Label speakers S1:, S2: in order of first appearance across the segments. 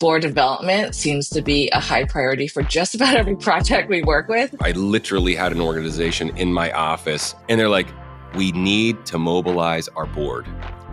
S1: board development seems to be a high priority for just about every project we work with.
S2: I literally had an organization in my office and they're like, we need to mobilize our board.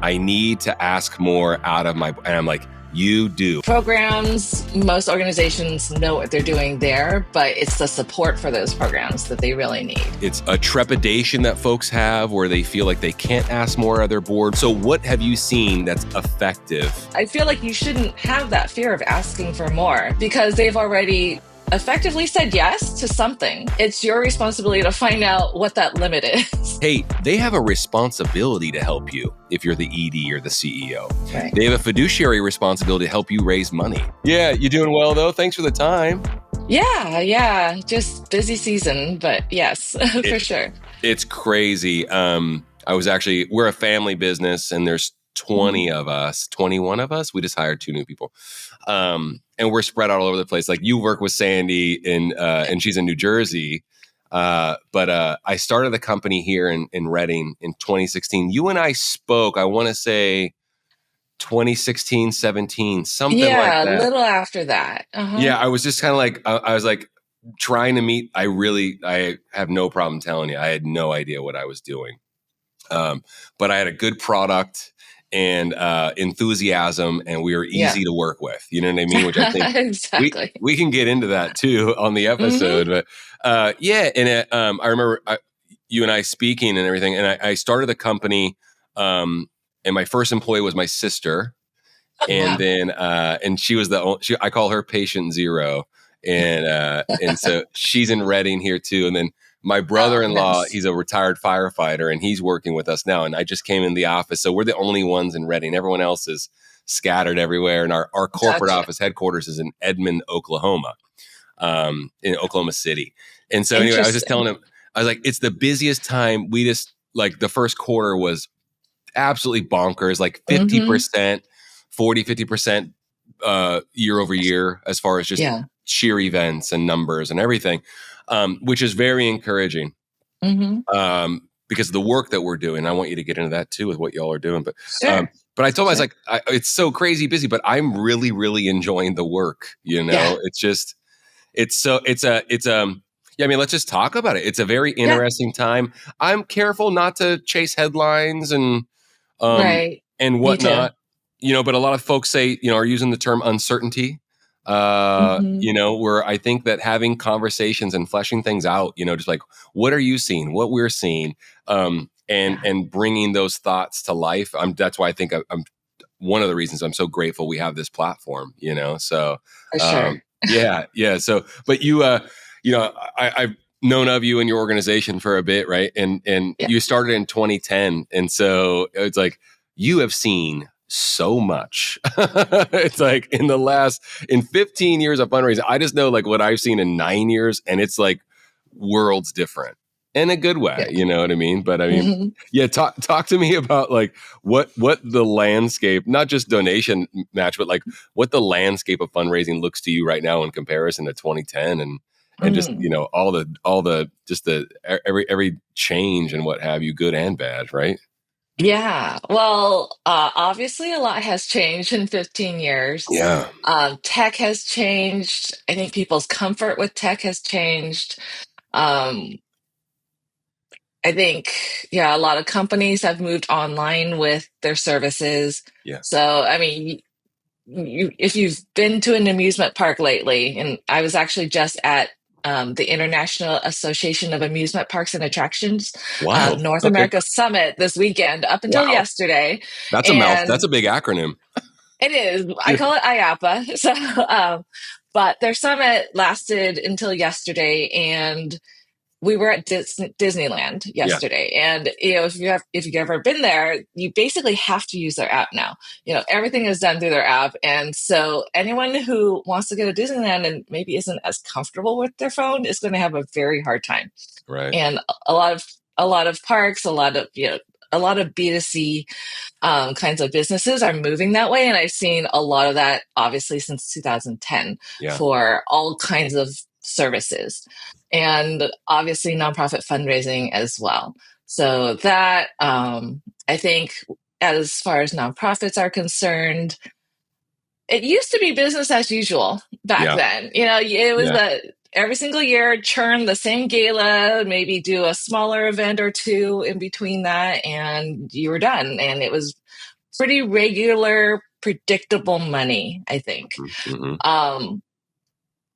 S2: I need to ask more out of my, and I'm like, you do.
S1: Programs, most organizations know what they're doing there, but it's the support for those programs that they really need.
S2: It's a trepidation that folks have where they feel like they can't ask more of their board. So what have you seen that's effective?
S1: I feel like you shouldn't have that fear of asking for more because they've already effectively said yes to something. It's your responsibility to find out what that limit is.
S2: Hey, they have a responsibility to help you if you're the ED or the CEO.
S1: Right.
S2: They have a fiduciary responsibility to help you raise money. Yeah, you doing well though? Thanks for the time.
S1: Yeah. Just busy season, but yes, for sure.
S2: It's crazy. We're a family business and there's 20 of us, 21 of us. We just hired 2 new people. And we're spread out all over the place. Like you work with Sandy and she's in New Jersey. But I started the company here in Reading in 2016. You and I spoke, I want to say 2016, 17, something like that.
S1: Yeah, a little after that. Uh-huh.
S2: Yeah, I was just kind of like, I was like trying to meet. I have no problem telling you, I had no idea what I was doing. But I had a good product and enthusiasm, and we were easy to work with. You know what I mean? Which I think
S1: exactly.
S2: we can get into that too on the episode. Mm-hmm. But I remember you and I speaking and everything, and I started the company, and my first employee was my sister, then and she was I call her patient zero, and so she's in Reading here too, and then. My brother-in-law, he's a retired firefighter, and he's working with us now. And I just came in the office. So we're the only ones in Reading. Everyone else is scattered everywhere. And our corporate office headquarters is in Edmond, Oklahoma, in Oklahoma City. And so anyway, I was just telling him, I was like, it's the busiest time. We just, like the first quarter was absolutely bonkers, like 50%, 50% year over year, as far as just sheer events and numbers and everything. Which is very encouraging because of the work that we're doing. I want you to get into that too with what y'all are doing. But but I told him, I was like, it's so crazy busy, but I'm really, really enjoying the work. You know, it's just, I mean, let's just talk about it. It's a very interesting time. I'm careful not to chase headlines and whatnot, you know, but a lot of folks say, you know, are using the term uncertainty. You know, where I think that having conversations and fleshing things out, you know, just like, what are you seeing, what we're seeing, and bringing those thoughts to life. That's why I think I'm one of the reasons I'm so grateful we have this platform, you know? So, yeah. So, but you know, I've known of you and your organization for a bit, right? And you started in 2010. And so it's like, you have seen so much. It's like in 15 years of fundraising, I just know like what I've seen in 9 years, and it's like worlds different in a good way. You know what I mean? But I mean, talk to me about like what the landscape, not just donation match, but like what the landscape of fundraising looks to you right now in comparison to 2010 and just, you know, all the just the every change and what have you, good and bad, right?
S1: Yeah. Well, obviously a lot has changed in 15 years.
S2: Yeah.
S1: Tech has changed. I think people's comfort with tech has changed. I think, a lot of companies have moved online with their services.
S2: Yeah.
S1: So, I mean, if you've been to an amusement park lately, and I was actually just at the International Association of Amusement Parks and Attractions North America Summit this weekend up until yesterday.
S2: That's a mouth. That's a big acronym.
S1: It is. I call it IAPA. So, but their summit lasted until yesterday, and we were at Disneyland yesterday. And you know, if you've ever been there, you basically have to use their app now. You know, everything is done through their app, and so anyone who wants to go to Disneyland and maybe isn't as comfortable with their phone is going to have a very hard time.
S2: Right.
S1: And a lot of parks, a lot of B2C kinds of businesses are moving that way, and I've seen a lot of that obviously since 2010 for all kinds of services. And obviously nonprofit fundraising as well. So that, I think as far as nonprofits are concerned, it used to be business as usual back then. It was every single year churn the same gala, maybe do a smaller event or two in between that, and you were done. And it was pretty regular, predictable money, I think.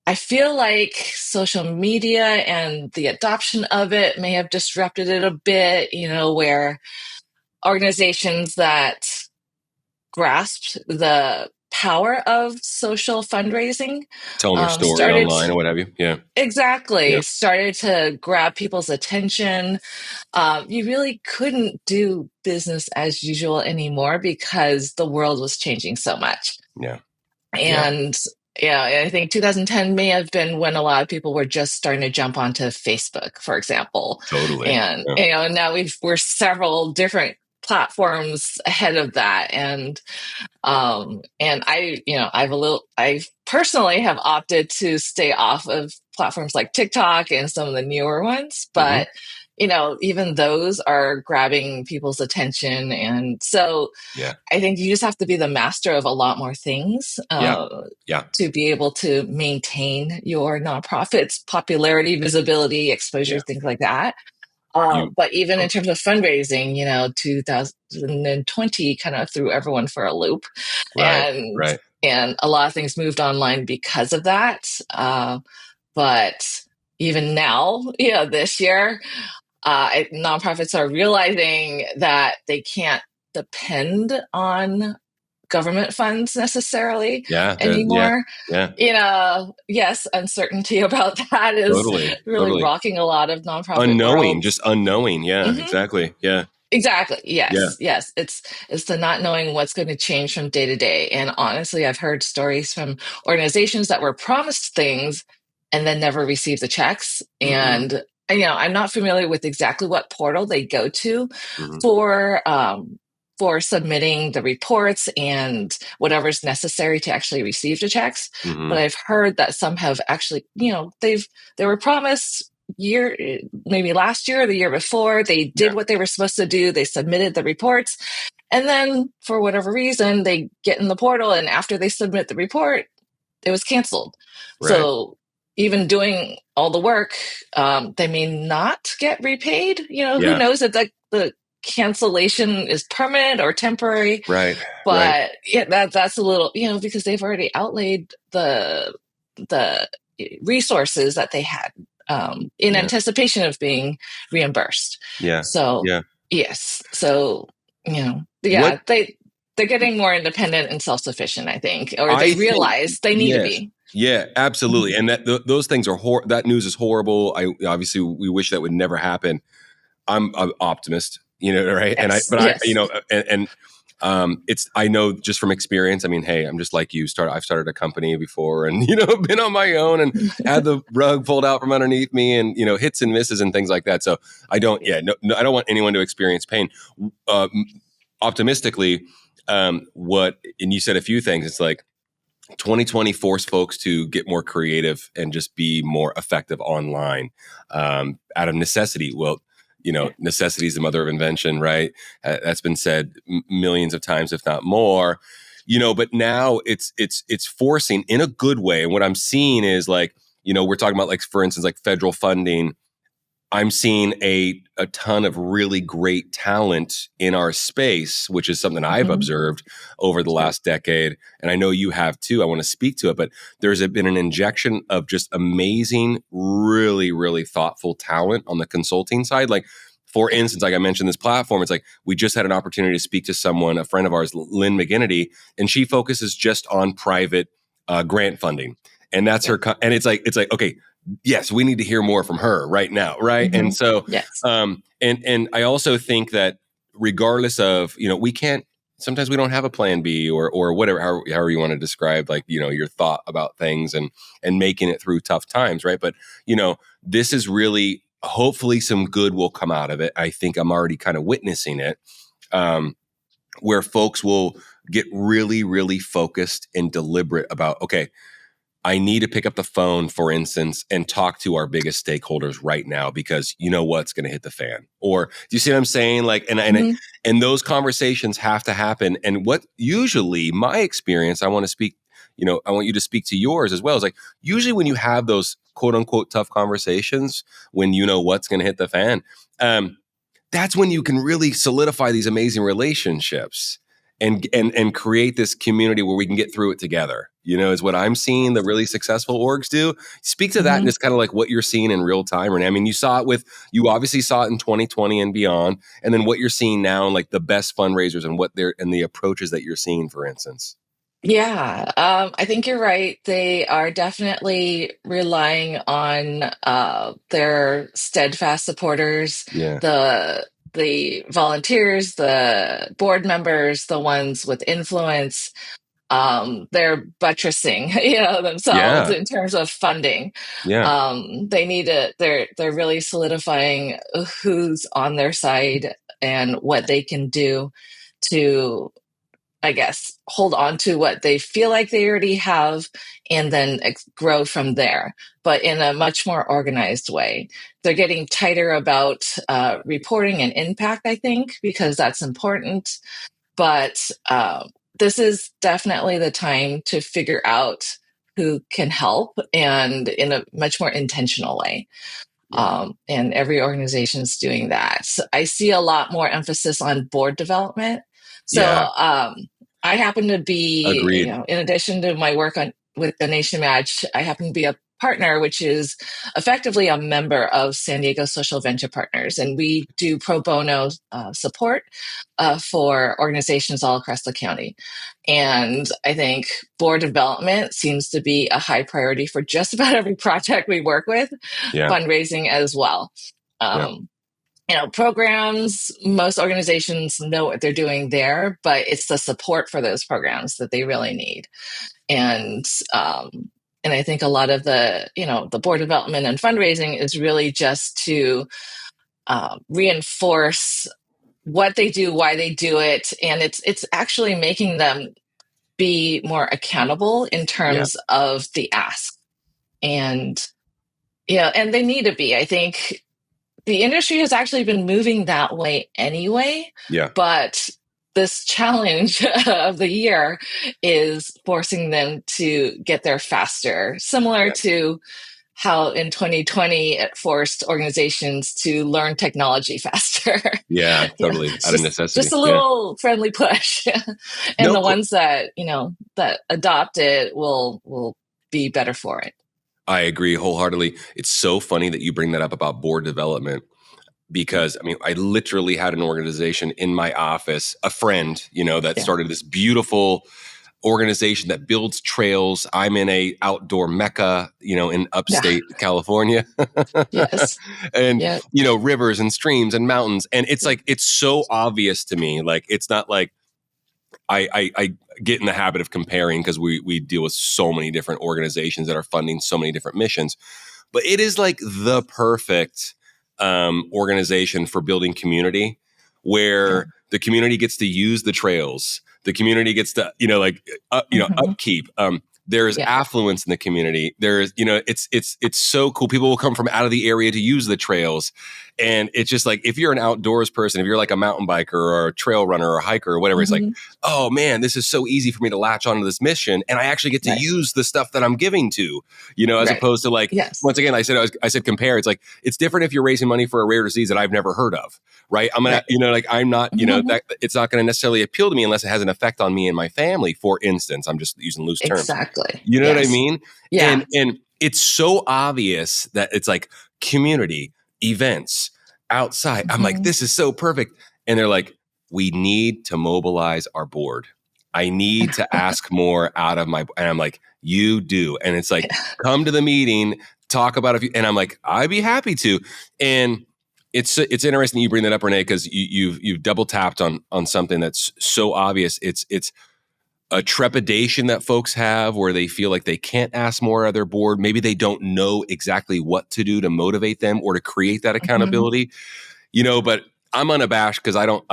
S1: I feel like social media and the adoption of it may have disrupted it a bit, where organizations that grasped the power of social fundraising,
S2: telling their story online or what have you. Yeah.
S1: Exactly. Started to grab people's attention. You really couldn't do business as usual anymore because the world was changing so much.
S2: Yeah.
S1: And I think 2010 may have been when a lot of people were just starting to jump onto Facebook, for example.
S2: Totally.
S1: And now we're several different platforms ahead of that. And I personally have opted to stay off of platforms like TikTok and some of the newer ones, but even those are grabbing people's attention. And so I think you just have to be the master of a lot more things to be able to maintain your nonprofit's popularity, visibility, exposure, things like that. But even in terms of fundraising, 2020 kind of threw everyone for a loop. And a lot of things moved online because of that. But even now, this year, nonprofits are realizing that they can't depend on government funds necessarily anymore. Yes, uncertainty about that is really rocking a lot of nonprofit
S2: unknowing,
S1: worlds.
S2: just unknowing. Exactly.
S1: Exactly. Yes. It's the not knowing what's going to change from day to day. And honestly, I've heard stories from organizations that were promised things and then never received the checks. And I'm not familiar with exactly what portal they go to for submitting the reports and whatever's necessary to actually receive the checks. But I've heard that some have actually, they were promised maybe last year or the year before, they did what they were supposed to do. They submitted the reports. And then for whatever reason, they get in the portal. And after they submit the report, it was canceled. So even doing all the work, they may not get repaid. Who knows if the cancellation is permanent or temporary. But that's a little, because they've already outlaid the resources that they had in anticipation of being reimbursed. Yes. So, they're getting more independent and self-sufficient, I think, or they realize they need to be.
S2: Yeah, absolutely. And those things are that news is horrible. Obviously we wish that would never happen. I'm an optimist, right?
S1: Yes.
S2: It's, I know just from experience, I mean, hey, I'm just like you. I've started a company before and, been on my own and had the rug pulled out from underneath me and, hits and misses and things like that. So I don't want anyone to experience pain. Optimistically, and you said a few things, it's like 2020 forced folks to get more creative and just be more effective online, out of necessity. Well, necessity is the mother of invention, right? That's been said millions of times, if not more. But now it's forcing in a good way. And what I'm seeing is like, we're talking about, like, for instance, like federal funding. I'm seeing a ton of really great talent in our space, which is something I've observed over the last decade. And I know you have too. I want to speak to it, but there's been an injection of just amazing, really, really thoughtful talent on the consulting side. Like, for instance, like I mentioned this platform, it's like we just had an opportunity to speak to someone, a friend of ours, Lynn McGinnity, and she focuses just on private grant funding. And that's her. And it's like, okay, yes, we need to hear more from her right now. Right. And so, and I also think that regardless of, we can't, sometimes we don't have a plan B or whatever, however you want to describe, like, your thought about things and making it through tough times. Right. But, this is really, hopefully some good will come out of it. I think I'm already kind of witnessing it, where folks will get really, really focused and deliberate about, okay, I need to pick up the phone, for instance, and talk to our biggest stakeholders right now because what's going to hit the fan. Or do you see what I'm saying? Like, and those conversations have to happen. And what usually my experience, I want to speak I want you to speak to yours as well. It's like, usually when you have those quote unquote tough conversations, when you know what's going to hit the fan, that's when you can really solidify these amazing relationships and create this community where we can get through it together, is what I'm seeing the really successful orgs do. Speak to that and just kind of like what you're seeing in real time, Renee. I mean, you obviously saw it in 2020 and beyond, and then what you're seeing now and like the best fundraisers and the approaches that you're seeing, for instance.
S1: Yeah, I think you're right. They are definitely relying on their steadfast supporters,
S2: Yeah.
S1: the volunteers, the board members, the ones with influence. They're buttressing, themselves
S2: Yeah.
S1: in terms of funding.
S2: Yeah.
S1: They need to. They're really solidifying who's on their side and what they can do to, I guess, hold on to what they feel like they already have and then grow from there, but in a much more organized way. They're getting tighter about reporting and impact, I think, because that's important. But this is definitely the time to figure out who can help, and in a much more intentional way. And every organization is doing that. So I see a lot more emphasis on board development. So
S2: Yeah.
S1: I happen to be,
S2: Agreed.
S1: in addition to my work with the Nation Match, I happen to be a partner, which is effectively a member of San Diego Social Venture Partners. And we do pro bono support for organizations all across the county. And I think board development seems to be a high priority for just about every project we work with, fundraising as well. Programs, most organizations know what they're doing there, but it's the support for those programs that they really need. And I think a lot of the board development and fundraising is really just to reinforce what they do, why they do it, and it's actually making them be more accountable in terms of the ask. And and they need to be. I think the industry has actually been moving that way anyway. But this challenge of the year is forcing them to get there faster, similar to how in 2020 it forced organizations to learn technology faster.
S2: Yeah, totally. Out of necessity.
S1: Just a little friendly push. And the ones that, that adopt it will be better for it.
S2: I agree wholeheartedly. It's so funny that you bring that up about board development, because I literally had an organization in my office, a friend, that started this beautiful organization that builds trails. I'm in a outdoor mecca, in upstate California.
S1: Yes.
S2: And, rivers and streams and mountains. And it's like, it's so obvious to me. Like, it's not like I get in the habit of comparing, because we deal with so many different organizations that are funding so many different missions. But it is like the perfect organization for building community, where the community gets to use the trails. The community gets to, upkeep. There's affluence in the community. There's, it's so cool. People will come from out of the area to use the trails. And it's just like, if you're an outdoors person, if you're like a mountain biker or a trail runner or a hiker or whatever, it's like, oh man, this is so easy for me to latch onto this mission. And I actually get to use the stuff that I'm giving to, as opposed to like, once again, I said, compare. It's like, it's different if you're raising money for a rare disease that I've never heard of. Right. I'm going to, I'm not, that it's not going to necessarily appeal to me unless it has an effect on me and my family. For instance, I'm just using loose terms.
S1: Exactly.
S2: You know what I mean?
S1: Yeah.
S2: And it's so obvious that it's like community events outside. I'm like, this is so perfect. And they're like, we need to mobilize our board. I need to ask more out of my, and I'm like, you do. And it's like, come to the meeting, talk about it. And I'm like, I'd be happy to. And it's interesting you bring that up, Renee, because you've double tapped on something that's so obvious. It's a trepidation that folks have where they feel like they can't ask more of their board. Maybe they don't know exactly what to do to motivate them or to create that accountability, but I'm unabashed because I don't,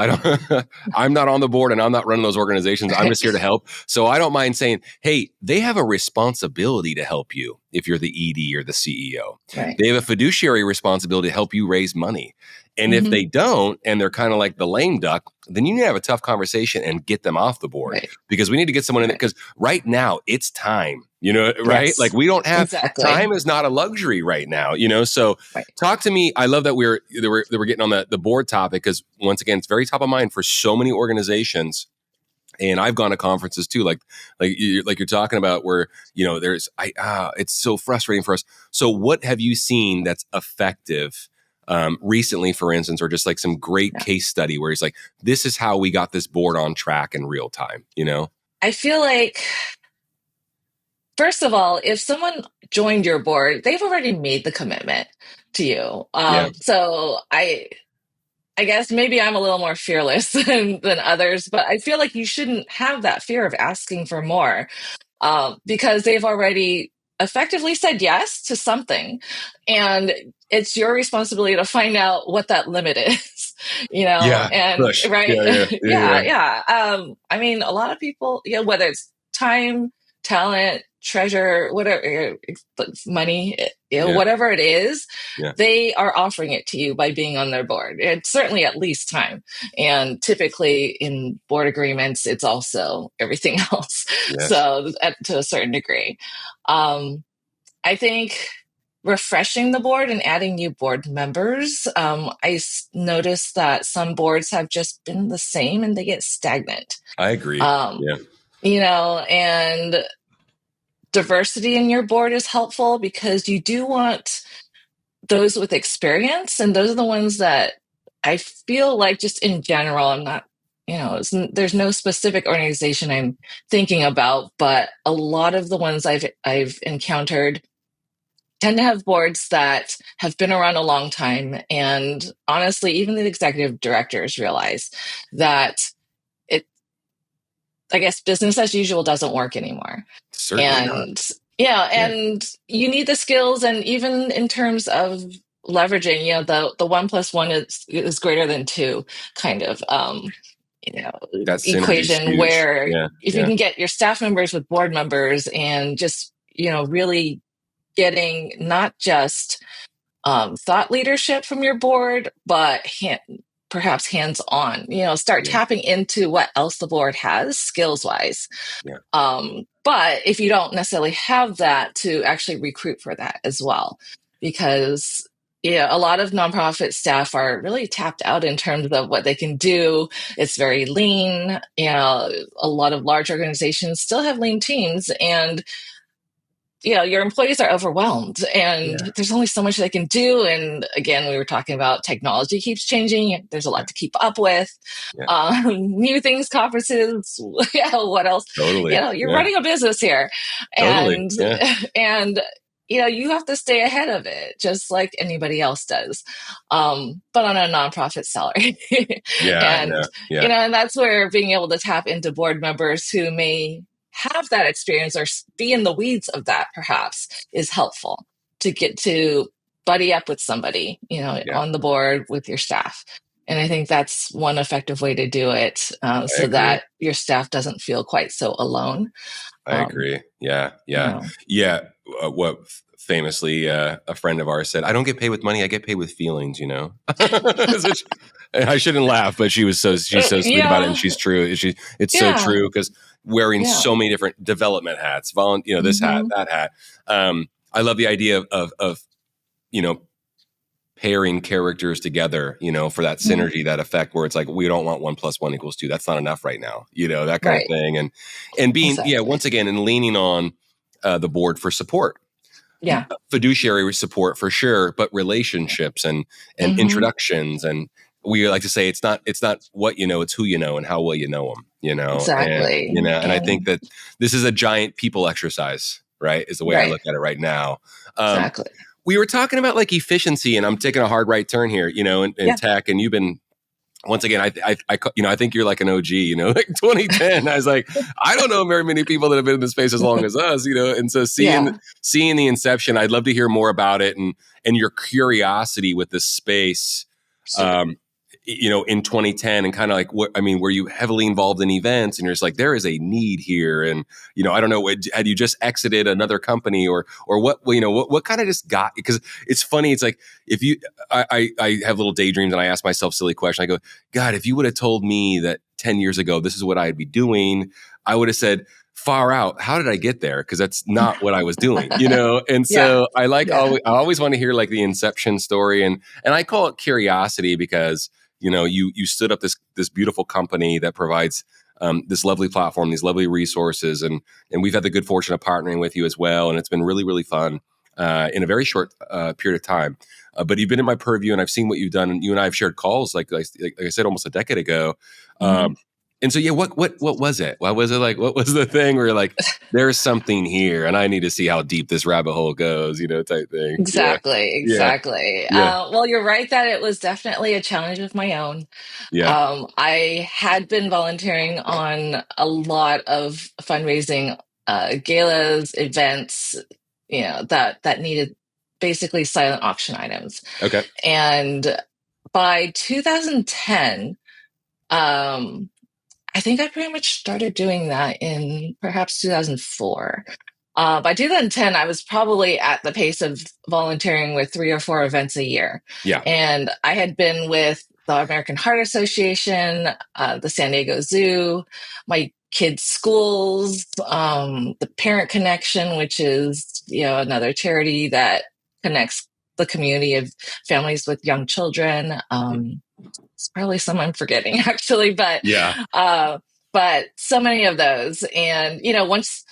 S2: I'm not on the board and I'm not running those organizations. I'm just here to help. So I don't mind saying, hey, they have a responsibility to help you. if you're the ED or the CEO.
S1: Right.
S2: They have a fiduciary responsibility to help you raise money. And if they don't, and they're kind of like the lame duck, then you need to have a tough conversation and get them off the board,
S1: Right.
S2: because we need to get someone in there. Because right now it's time, right?
S1: Yes,
S2: like we don't have
S1: exactly.
S2: time is not a luxury right now, So talk to me. I love that we're getting on the board topic, because once again, it's very top of mind for so many organizations. And I've gone to conferences too, like you're talking about, where it's so frustrating for us. So what have you seen that's effective recently, for instance, or just like some great case study where he's like, this is how we got this board on track in real time?
S1: I feel like, first of all, if someone joined your board, they've already made the commitment to you. So I guess maybe I'm a little more fearless than others, but I feel like you shouldn't have that fear of asking for more, because they've already effectively said yes to something, and it's your responsibility to find out what that limit is, and
S2: push.
S1: right.
S2: Yeah.
S1: I mean, a lot of people, whether it's time, talent, treasure, whatever, money, whatever it is, they are offering it to you by being on their board. It's certainly at least time. And typically in board agreements, it's also everything else.
S2: Yes.
S1: So to a certain degree, I think refreshing the board and adding new board members. I noticed that some boards have just been the same and they get stagnant.
S2: I agree.
S1: And diversity in your board is helpful, because you do want those with experience, and those are the ones that I feel like, just in general, I'm not, there's no specific organization I'm thinking about, but a lot of the ones I've encountered tend to have boards that have been around a long time. And honestly, even the executive directors realize that I guess business as usual doesn't work anymore.
S2: Certainly
S1: not. And you need the skills, and even in terms of leveraging, the 1 + 1 is greater than 2 kind of
S2: that
S1: equation, where if you
S2: you
S1: can get your staff members with board members, and just really getting not just thought leadership from your board, but perhaps hands-on, start tapping into what else the board has skills-wise. But if you don't necessarily have that, to actually recruit for that as well, because a lot of nonprofit staff are really tapped out in terms of what they can do. It's very lean. A lot of large organizations still have lean teams, and your employees are overwhelmed, and there's only so much they can do. And again, we were talking about technology keeps changing. There's a lot to keep up with. New things, conferences, what else?
S2: Totally.
S1: You're running a business here.
S2: Totally.
S1: And you have to stay ahead of it, just like anybody else does. But on a nonprofit salary. And that's where being able to tap into board members who may have that experience or be in the weeds of that perhaps is helpful, to get to buddy up with somebody, on the board with your staff. And I think that's one effective way to do it, so that your staff doesn't feel quite so alone.
S2: I agree. What famously a friend of ours said, I don't get paid with money, I get paid with feelings, I shouldn't laugh, but she's so sweet about it, and she's true. It's so true, because wearing so many different development hats, this hat, that hat. I love the idea of pairing characters together, for that synergy, that effect, where it's like, we don't want 1 + 1 = 2. That's not enough right now, that kind of thing. And being, once again, and leaning on the board for support. Fiduciary support for sure, but relationships and introductions, and we like to say it's not what it's who and how well you know them.
S1: Exactly.
S2: And I think that this is a giant people exercise, right? Is the way I look at it right now.
S1: Exactly.
S2: We were talking about like efficiency, and I'm taking a hard right turn here, in tech, and you've been. Once again, I think you're like an OG, like 2010. I was like, I don't know very many people that have been in the space as long as us, and so seeing the inception, I'd love to hear more about it, and your curiosity with this space. in 2010, and kind of like were you heavily involved in events, and you're just like, there is a need here, and I don't know, had you just exited another company, or what, what kind of just got, because it's funny, it's like, if you, I have little daydreams, and I ask myself silly questions. I go, God, if you would have told me that 10 years ago this is what I'd be doing, I would have said, far out, how did I get there? Because that's not what I was doing, And so I always want to hear like the inception story, and I call it curiosity, because you stood up this beautiful company that provides this lovely platform, these lovely resources, and we've had the good fortune of partnering with you as well, and it's been really, really fun in a very short period of time. But you've been in my purview, and I've seen what you've done, and you and I have shared calls, like I said, almost a decade ago. And so, what was it? What was it like? What was the thing where you're like, there's something here, and I need to see how deep this rabbit hole goes, type thing?
S1: Exactly.
S2: Yeah.
S1: Well, you're right that it was definitely a challenge of my own.
S2: Yeah.
S1: I had been volunteering on a lot of fundraising galas, events, that needed basically silent auction items.
S2: Okay.
S1: And by 2010, I think I pretty much started doing that in perhaps 2004. By 2010, I was probably at the pace of volunteering with 3 or 4 events a year.
S2: Yeah.
S1: And I had been with the American Heart Association, the San Diego Zoo, my kids' schools, the Parent Connection, which is, another charity that connects the community of families with young children. It's probably some I'm forgetting, actually, but but so many of those. And once,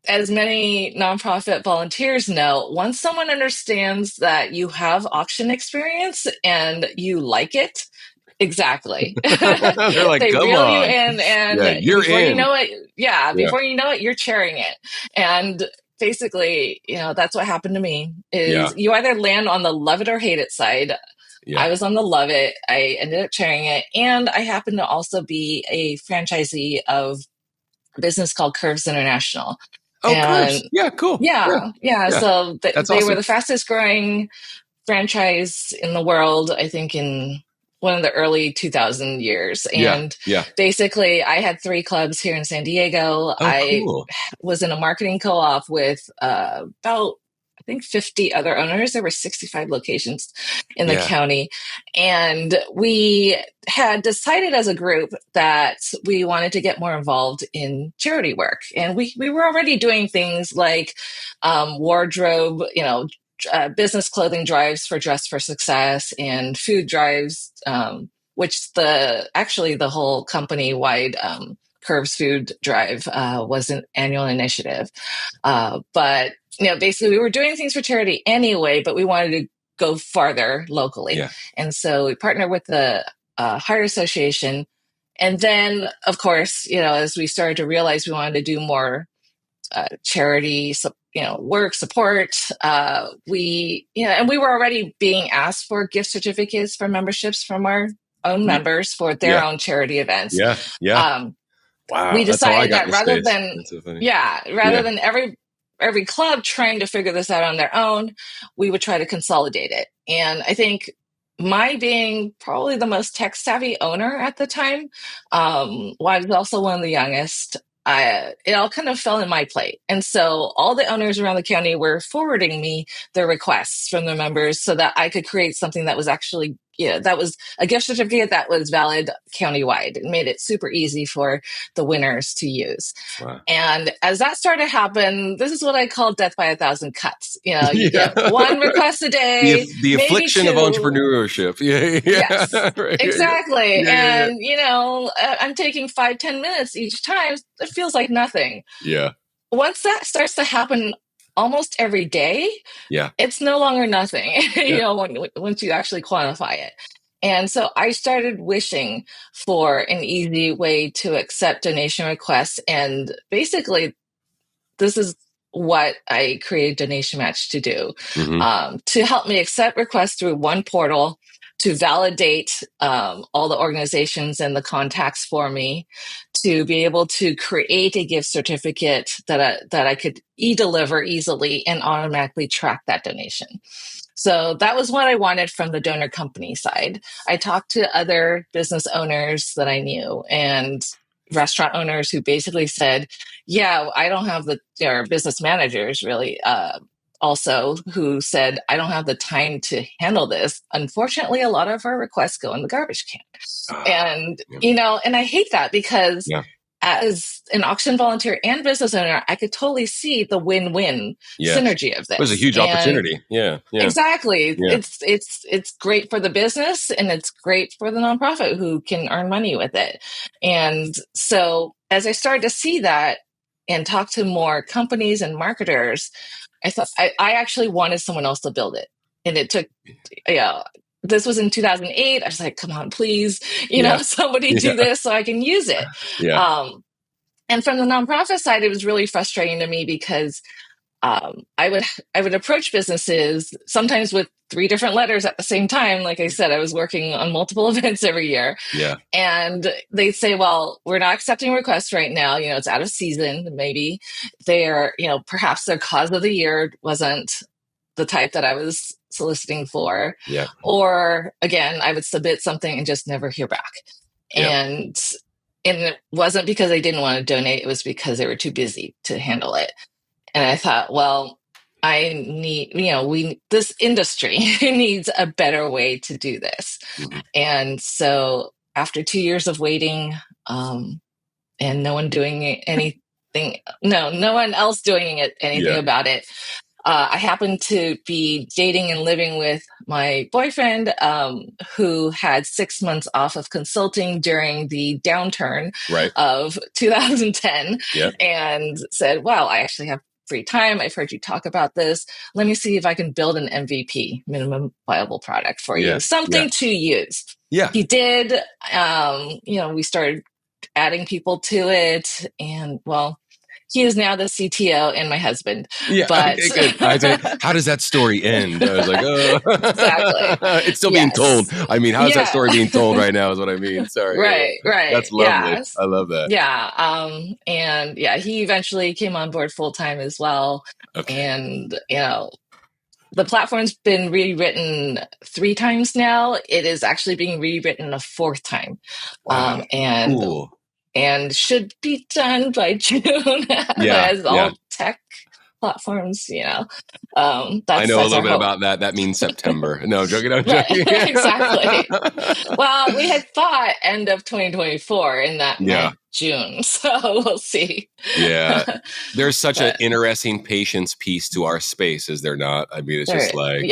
S1: as many nonprofit volunteers know, once someone understands that you have auction experience and you like it, exactly,
S2: they're like,
S1: they
S2: come
S1: reel you
S2: on,
S1: in, and
S2: you're
S1: before
S2: in.
S1: you know it, before you know it, you're chairing it. And basically, that's what happened to me. Is you either land on the love it or hate it side. I was on the love it. I ended up chairing it. And I happen to also be a franchisee of a business called Curves International.
S2: Oh, Curves. Yeah, cool.
S1: Yeah. So they were
S2: awesome.
S1: the fastest growing franchise in the world, I think, in one of the early 2000 years. And basically, I had 3 clubs here in San Diego. I was in a marketing co-op with about, I think, 50 other owners. There were 65 locations in the county. And we had decided as a group that we wanted to get more involved in charity work. And we were already doing things like wardrobe, business clothing drives for Dress for Success, and food drives, which the whole company-wide Curves Food Drive was an annual initiative. But basically, we were doing things for charity anyway, but we wanted to go farther locally. And so we partnered with the Heart Association. And then, of course, as we started to realize we wanted to do more charity, work support, and we were already being asked for gift certificates for memberships from our own members for their own charity events.
S2: Wow.
S1: We decided that rather
S2: than
S1: than every club trying to figure this out on their own, we would try to consolidate it. And I think, my being probably the most tech savvy owner at the time, while I was also one of the youngest, it all kind of fell in my plate. And so all the owners around the county were forwarding me their requests from their members so that I could create something that was actually, that was a gift certificate that was valid countywide. It made it super easy for the winners to use.
S2: Wow.
S1: And as that started to happen, this is what I call death by 1,000 cuts. You get 1 request a day.
S2: The affliction
S1: 2.
S2: of entrepreneurship.
S1: Yes,
S2: right.
S1: exactly. And, I'm taking 5-10 minutes each time. It feels like nothing. Once that starts to happen almost every day, it's no longer nothing, once you actually quantify it. And so I started wishing for an easy way to accept donation requests. And basically, this is what I created Donation Match to do, to help me accept requests through one portal, to validate all the organizations and the contacts for me, to be able to create a gift certificate that I could e-deliver easily and automatically track that donation. So that was what I wanted from the donor company side. I talked to other business owners that I knew and restaurant owners who basically said, yeah, I don't have or business managers really, also who said, I don't have the time to handle this. Unfortunately, a lot of our requests go in the garbage can. And, and I hate that because as an auction volunteer and business owner, I could totally see the win-win synergy of this.
S2: It was a huge opportunity. Yeah.
S1: Exactly. Yeah. It's great for the business and it's great for the nonprofit who can earn money with it. And so as I started to see that and talk to more companies and marketers, I thought I actually wanted someone else to build it. And it took, this was in 2008. I was like, come on, please, somebody do this so I can use it.
S2: Yeah.
S1: And from the nonprofit side, it was really frustrating to me because I would approach businesses sometimes with 3 different letters at the same time. Like I said, I was working on multiple events every year.
S2: Yeah.
S1: And they'd say, well, we're not accepting requests right now. It's out of season. Maybe they're, perhaps their cause of the year wasn't the type that I was soliciting for.
S2: Yeah.
S1: Or again, I would submit something and just never hear back.
S2: Yeah.
S1: And it wasn't because they didn't want to donate. It was because they were too busy to handle it. And I thought, well, I need, this industry needs a better way to do this. Mm-hmm. And so after 2 years of waiting, and no one doing anything, no one else doing anything about it, I happened to be dating and living with my boyfriend, who had 6 months off of consulting during the downturn of 2010, and said, wow, I actually have free time. I've heard you talk about this. Let me see if I can build an MVP, minimum viable product for you, something to use.
S2: Yeah.
S1: He did. We started adding people to it, and well, he is now the CTO and my husband.
S2: Yeah,
S1: but
S2: okay, good. How does that story end? I was like, oh,
S1: exactly.
S2: It's still being told. I mean, how's that story being told right now? Is what I mean. Sorry.
S1: Right.
S2: That's lovely. Yes. I love that.
S1: Yeah. And he eventually came on board full time as well. Okay. And the platform's been rewritten 3 times now. It is actually being rewritten a 4th time.
S2: Wow.
S1: And
S2: cool.
S1: And should be done by June, as all tech platforms,
S2: I know a little bit about that. That means September. No, I'm joking.
S1: Exactly. Well, we had thought end of 2024, and that meant June. So we'll see.
S2: Yeah. There's such an interesting patience piece to our space, is there not? I mean, it's just like,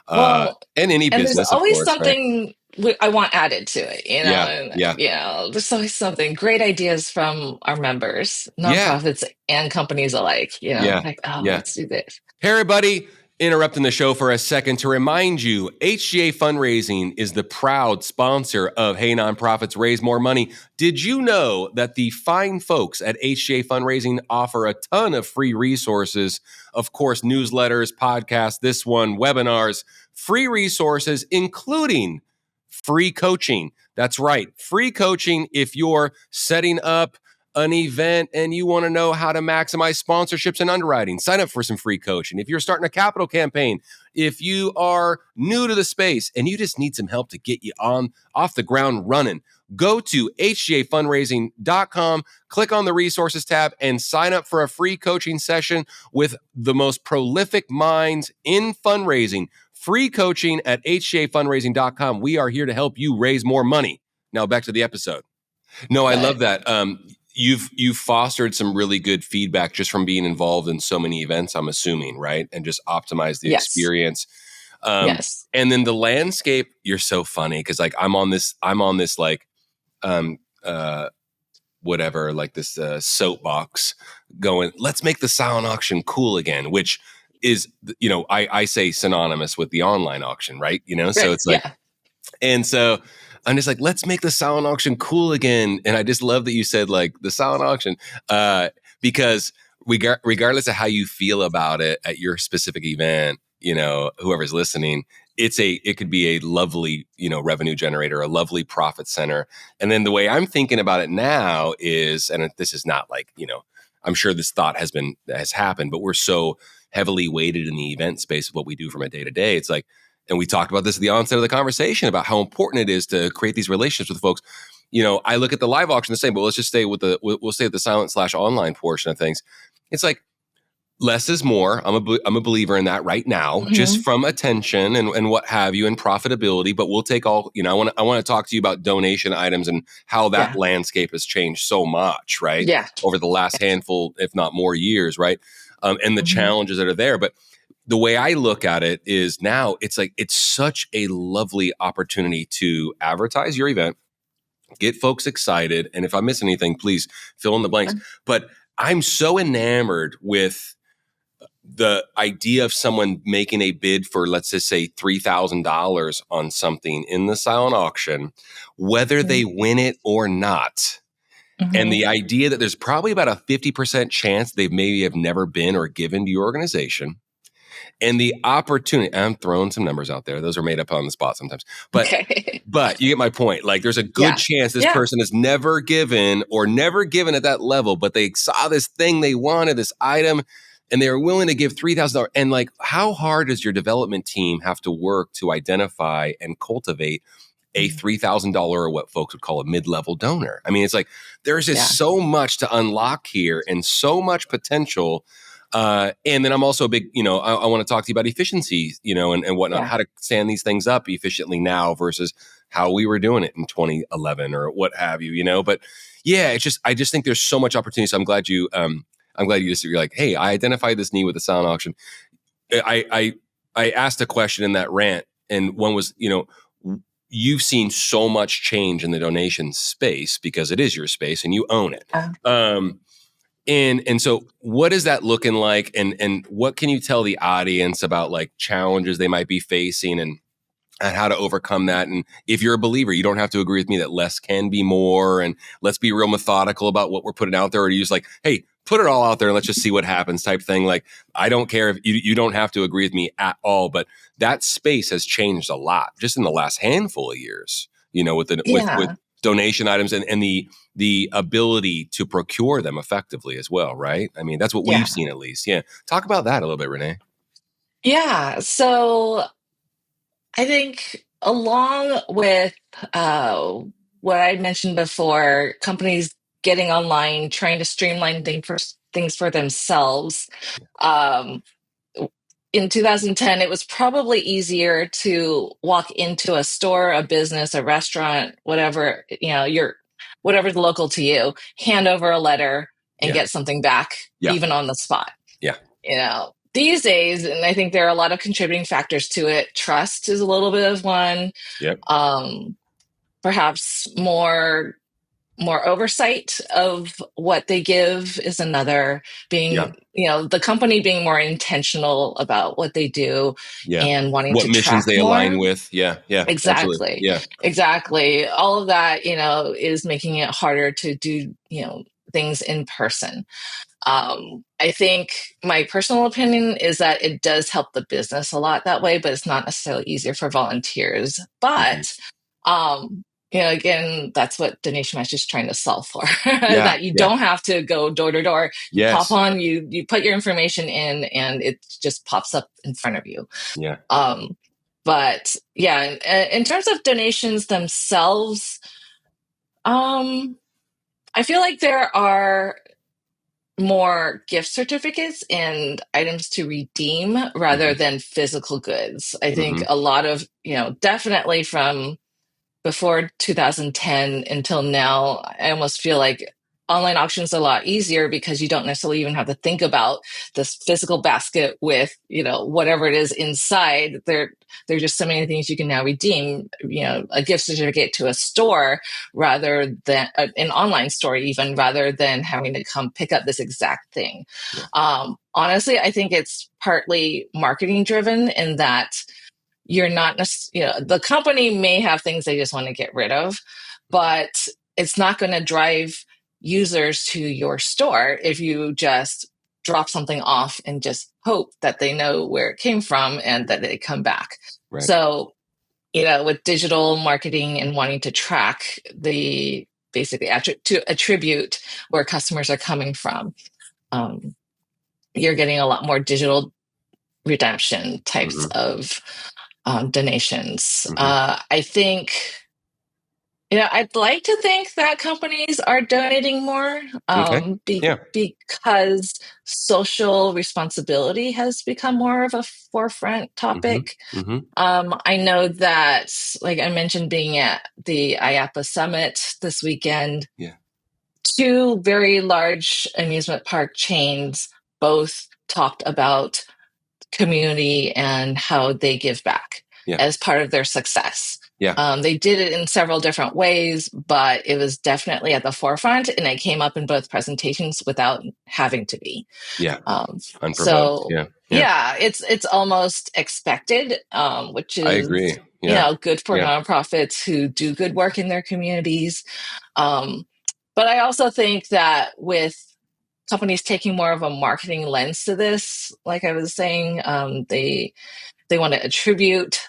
S2: and any business,
S1: there's always
S2: of course,
S1: something I want added to it, there's always something, great ideas from our members, nonprofits and companies alike, let's do this.
S2: Hey, everybody. Interrupting the show for a second to remind you, HGA Fundraising is the proud sponsor of Hey Nonprofits Raise More Money. Did you know that the fine folks at HGA Fundraising offer a ton of free resources? Of course, newsletters, podcasts, this one, webinars, free resources, including free coaching. That's right, free coaching if you're setting up an event and you want to know how to maximize sponsorships and underwriting. Sign up for some free coaching. If you're starting a capital campaign, if you are new to the space and you just need some help to get you off the ground running, go to hgafundraising.com, click on the resources tab, and sign up for a free coaching session with the most prolific minds in fundraising. Free coaching at hgafundraising.com. We are here to help you raise more money. Now back to the episode. No, I love that. You've fostered some really good feedback just from being involved in so many events, I'm assuming, right? And just optimize the experience.
S1: Yes.
S2: And then the landscape, you're so funny because like I'm on this like whatever, like this soapbox going, let's make the silent auction cool again, which is, I say synonymous with the online auction, right? So it's like, and so I'm just like, let's make the silent auction cool again. And I just love that you said like the silent auction, because regardless of how you feel about it at your specific event, whoever's listening, it could be a lovely, revenue generator, a lovely profit center. And then the way I'm thinking about it now is, and this is not like, I'm sure this thought has happened, but we're so heavily weighted in the event space of what we do from a day to day. It's like, and we talked about this at the onset of the conversation about how important it is to create these relationships with folks. I look at the live auction the same, but let's just stay with we'll stay at the silent/online portion of things. It's like, less is more. I'm a believer in that right now, just from attention and what have you, and profitability. But we'll take all. I want to talk to you about donation items and how that landscape has changed so much, right?
S1: Yeah.
S2: Over the last handful, if not more years, right? And the challenges that are there. But the way I look at it is now it's like it's such a lovely opportunity to advertise your event, get folks excited, and if I miss anything, please fill in the blanks. But I'm so enamored with the idea of someone making a bid for, let's just say, $3,000 on something in the silent auction, whether they win it or not. And the idea that there's probably about a 50% chance they maybe have never been or given to your organization. And the opportunity, I'm throwing some numbers out there. Those are made up on the spot sometimes. But but you get my point. Like, there's a good chance this person is never given at that level, but they saw this thing they wanted, this item, and they were willing to give $3,000. And like, how hard does your development team have to work to identify and cultivate a $3,000 or what folks would call a mid-level donor? I mean, it's like, there's just so much to unlock here and so much potential. And then I'm also a big, I want to talk to you about efficiency, and whatnot, how to stand these things up efficiently now versus how we were doing it in 2011 or what have you, but I just think there's so much opportunity. So I'm glad you're like, hey, I identified this need with the silent auction. I asked a question in that rant, and one was, you've seen so much change in the donation space because it is your space and you own it. And so what is that looking like? And what can you tell the audience about like challenges they might be facing and how to overcome that? And if you're a believer, you don't have to agree with me that less can be more, and let's be real methodical about what we're putting out there, or use like, hey, put it all out there and let's just see what happens type thing. Like, I don't care if you don't have to agree with me at all, but that space has changed a lot just in the last handful of years, with donation items and the ability to procure them effectively as well, right? I mean, that's what we've seen at least. Yeah. Talk about that a little bit, Renee.
S1: Yeah. So I think along with what I mentioned before, companies getting online, trying to streamline things for themselves. In 2010, it was probably easier to walk into a store, a business, a restaurant, whatever, whatever's local to you, hand over a letter and get something back, even on the spot. These days, and I think there are a lot of contributing factors to it. Trust is a little bit of one. Perhaps more oversight of what they give is another. Being, the company being more intentional about what they do and wanting
S2: what
S1: to
S2: missions
S1: track
S2: they
S1: more.
S2: align with.
S1: Exactly. Exactly. All of that, is making it harder to do, things in person. I think my personal opinion is that it does help the business a lot that way, but it's not necessarily easier for volunteers. But, again, that's what Donation Match is trying to solve for, that you don't have to go door to door. You pop on, you put your information in, and it just pops up in front of you. But in terms of donations themselves, I feel like there are more gift certificates and items to redeem rather than physical goods. I think a lot of, definitely from before 2010 until now, I almost feel like online auctions are a lot easier because you don't necessarily even have to think about this physical basket with, whatever it is inside. There are just so many things you can now redeem, a gift certificate to a store rather than an online store, even rather than having to come pick up this exact thing. Honestly, I think it's partly marketing driven in that you're not, the company may have things they just want to get rid of, but it's not going to drive users to your store if you just drop something off and just hope that they know where it came from and that they come back.
S2: Right.
S1: So, with digital marketing and wanting to track the basically to attribute where customers are coming from, you're getting a lot more digital redemption types of donations. I think, I'd like to think that companies are donating more because social responsibility has become more of a forefront topic. I know that, like I mentioned, being at the IAPA Summit this weekend, two very large amusement park chains both talked about community and how they give back as part of their success. They did it in several different ways, but it was definitely at the forefront, and it came up in both presentations without having to be.
S2: Unprovoked.
S1: So it's almost expected, which is,
S2: I agree.
S1: Good for nonprofits who do good work in their communities. But I also think that with companies taking more of a marketing lens to this, like I was saying, they want to attribute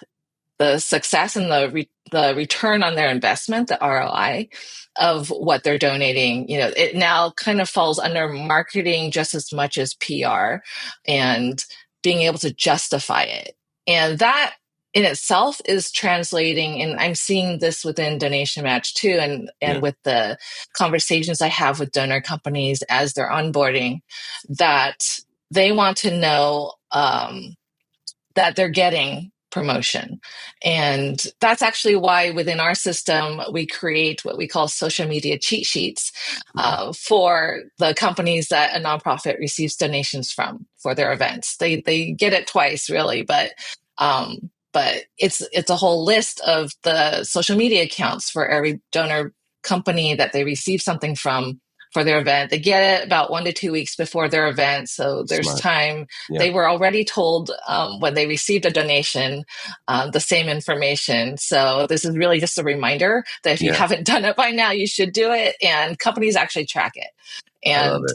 S1: the success and the return on their investment, the ROI of what they're donating. It now kind of falls under marketing just as much as PR and being able to justify it. And that in itself is translating, and I'm seeing this within Donation Match too, and with the conversations I have with donor companies as they're onboarding, that they want to know that they're getting promotion. And that's actually why within our system, we create what we call social media cheat sheets for the companies that a nonprofit receives donations from for their events. They get it twice, really, but it's a whole list of the social media accounts for every donor company that they receive something from for their event. They get it about 1 to 2 weeks before their event. So there's time. They were already told when they received a donation, the same information. So this is really just a reminder that if you haven't done it by now, you should do it. And companies actually track it. And,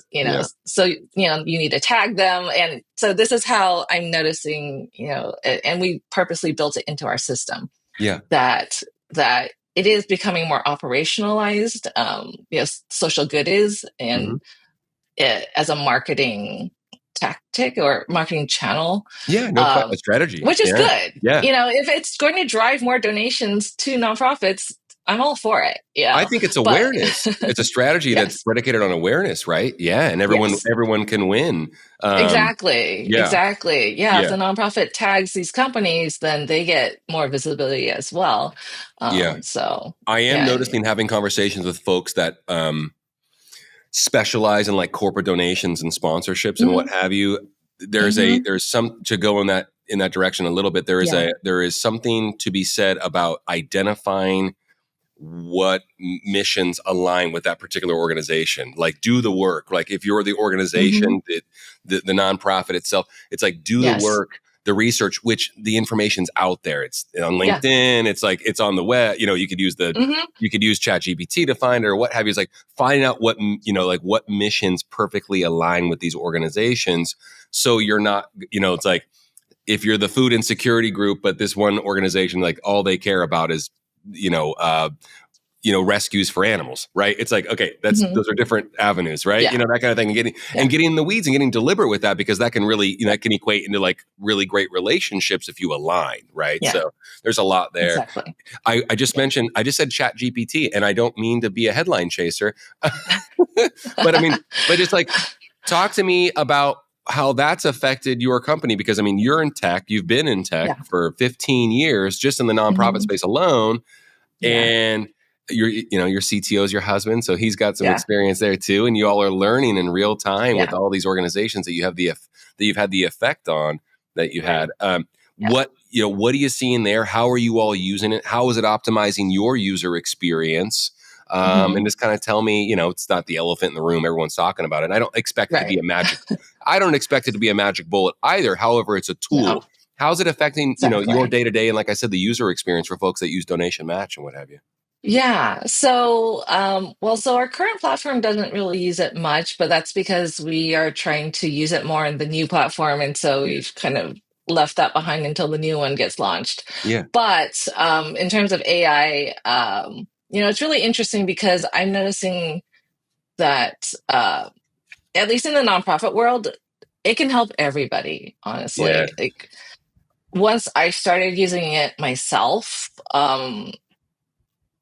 S1: so, you need to tag them. And so this is how I'm noticing, and we purposely built it into our system. That it is becoming more operationalized. Social good is, and it, as a marketing tactic or marketing channel.
S2: A strategy.
S1: Which is good. If it's going to drive more donations to nonprofits, I'm all for it.
S2: I think it's awareness. It's a strategy that's predicated on awareness, right? And everyone can win.
S1: Exactly. If the nonprofit tags these companies, then they get more visibility as well. So
S2: I am noticing, having conversations with folks that specialize in like corporate donations and sponsorships and what have you. There's some to go in that direction a little bit. There is something to be said about identifying what missions align with that particular organization. Like, do the work. Like, if you're the organization, the nonprofit itself, it's like, do the work, the research, which the information's out there. It's on LinkedIn. It's like, it's on the web. You could use you could use ChatGPT to find it or what have you. It's like finding out what, what missions perfectly align with these organizations. So you're not, it's like, if you're the food insecurity group, but this one organization, like all they care about is, rescues for animals, right? It's like, okay, those are different avenues, right? That kind of thing, and getting in the weeds and getting deliberate with that, because that can really, that can equate into like really great relationships if you align, right? So there's a lot there.
S1: Exactly.
S2: I just mentioned, I just said Chat GPT, and I don't mean to be a headline chaser, but just like, talk to me about how that's affected your company, because you're in tech, you've been in tech for 15 years, just in the nonprofit space alone. And your CTO is your husband, so he's got some experience there too. And you all are learning in real time with all these organizations that you have that you've had the effect on that you had. What are you seeing there? How are you all using it? How is it optimizing your user experience? And just kind of tell me, it's not the elephant in the room. Everyone's talking about it. And I don't expect it to be a magic. I don't expect it to be a magic bullet either. However, it's a tool. No. How's it affecting, your day to day? And like I said, the user experience for folks that use Donation Match and what have you?
S1: Yeah. So, so our current platform doesn't really use it much, but that's because we are trying to use it more in the new platform. And so
S2: Yeah.
S1: we've kind of left that behind until the new one gets launched.
S2: Yeah.
S1: But in terms of AI, it's really interesting because I'm noticing that, at least in the nonprofit world, it can help everybody,
S2: Yeah.
S1: honestly. Like, once I started using it myself,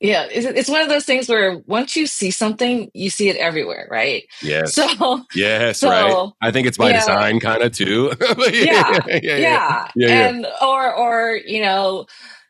S1: yeah, it's one of those things where once you see something, you see it everywhere, right? So,
S2: Yes. Yes. Right.
S1: so
S2: I think it's by
S1: yeah,
S2: design, kind of too.
S1: yeah,
S2: Yeah. Yeah. Yeah.
S1: yeah,
S2: Yeah. Yeah.
S1: and or